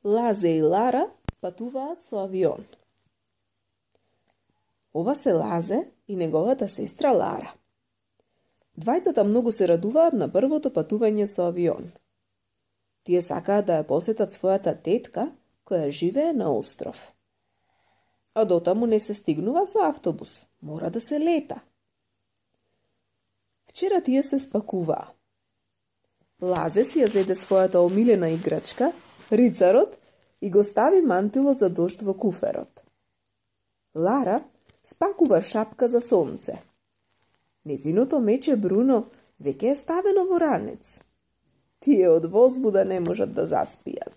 Лазе и Лара патуваат со авион. Ова се Лазе и неговата сестра Лара. Двајцата многу се радуваат на првото патување со авион. Тие сакаат да ја посетат својата тетка, која живее на остров. А дотаму не се стигнува со автобус, мора да се лета. Вчера тие се спакуваа. Лазе си ја зеде својата омилена играчка, рицарот, и го стави мантилот за дожд во куферот. Лара спакува шапка за сонце. Незиното мече Бруно веќе е ставено во ранец. Тие од возбуда не можат да заспијат.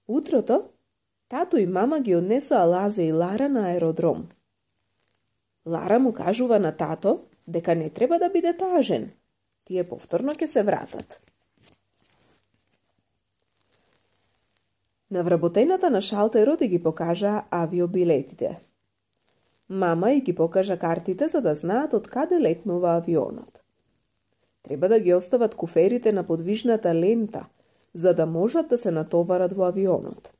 Утрото, тато и мама ги однесоа Лазе и Лара на аеродром. Лара му кажува на тато дека не треба да биде тажен. Тие повторно ќе се вратат. На вработената на шалтерот и ги покажаа авиобилетите. Мама и ги покажа картите за да знаат од каде летнува авионот. Треба да ги остават куферите на подвижната лента, за да можат да се натоварат во авионот.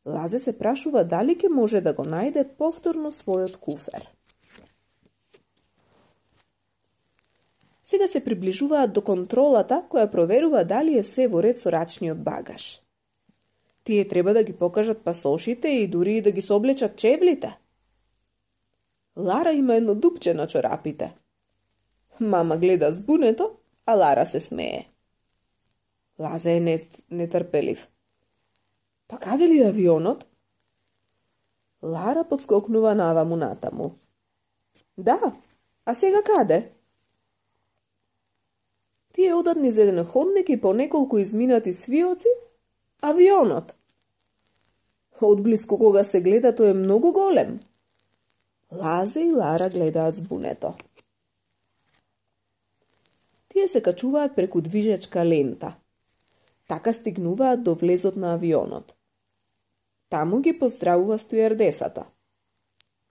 Лазе се прашува дали ќе може да го најде повторно својот куфер. Сега се приближуваат до контролата која проверува дали е се во ред со рачниот багаж. Тие треба да ги покажат пасошите и дури и да ги соблечат чевлите. Лара има едно дупче на чорапите. Мама гледа збунето, а Лара се смее. Лазе е нетрпелив. Па каде ли авионот? Лара подскокнува наваму натаму. Да, а сега каде? Тие одат низ еден ходник и по неколку изминати свиоци, авионот. Одблиску кога се гледа, тој е многу голем. Лазе и Лара гледаат збунето. Тие се качуваат преку движечка лента. Така стигнуваат до влезот на авионот. Таму ги поздравува стујардесата.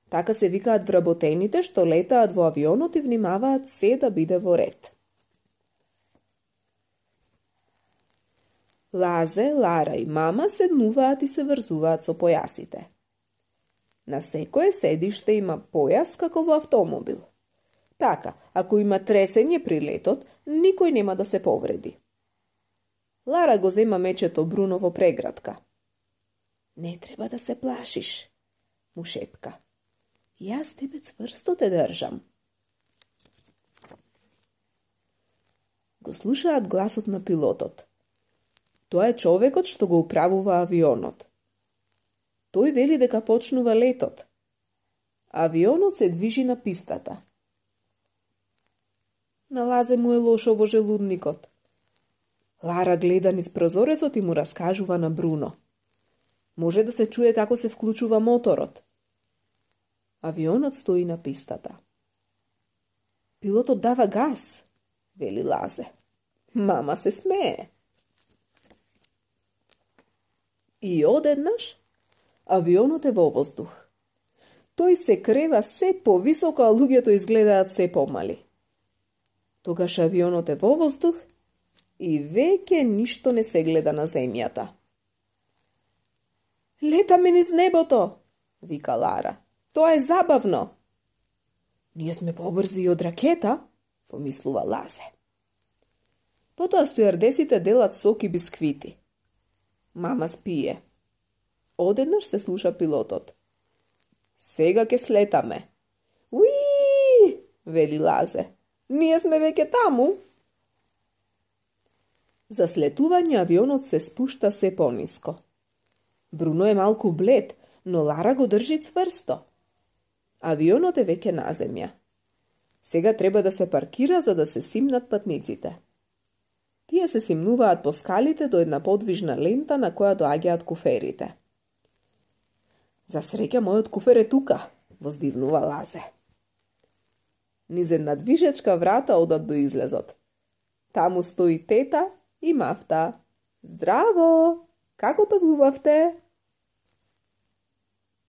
Така се викаат вработените што летаат во авионот и внимаваат се да биде во ред. Лазе, Лара и мама седнуваат и се врзуваат со појасите. На секое седиште има појас како во автомобил. Така, ако има тресење при летот, никој нема да се повреди. Лара го зема мечето Бруно во преградка. Не треба да се плашиш, му шепка. Јас тебе цврсто те држам. Го слушаат гласот на пилотот. Тоа е човекот што го управува авионот. Тој вели дека почнува летот. Авионот се движи на пистата. На Лазе му е лошо во желудникот. Лара гледа низ прозорецот и му раскажува на Бруно. Може да се чуе како се вклучува моторот. Авионот стои на пистата. Пилотот дава газ, вели Лазе. Мама се смее. И одеднаш авионот е во воздух. Тој се крева се повисоко, а луѓето изгледаат се помали. Тогаш авионот е во воздух и веќе ништо не се гледа на земјата. Летаме низ небото, вика Лара. Тоа е забавно. Ние сме побрзи од ракета, помислува Лазе. Потоа стујардесите делат сок и бисквити. Мама спие. Одеднаш се слуша пилотот. Сега ќе слетаме. Уи! Вели Лазе. Ние сме веќе таму. За слетување авионот се спушта се пониско. Бруно е малку блед, но Лара го држи цврсто. Авионот е веќе на земја. Сега треба да се паркира за да се симнат патниците. Тие се симнуваат по скалите до една подвижна лента на која доаѓаат куферите. За среќа мојот куфер е тука, воздивнува Лазе. Низ една движечка врата одат до излезот. Таму стои тета и мафта. Здраво! Како патувавте?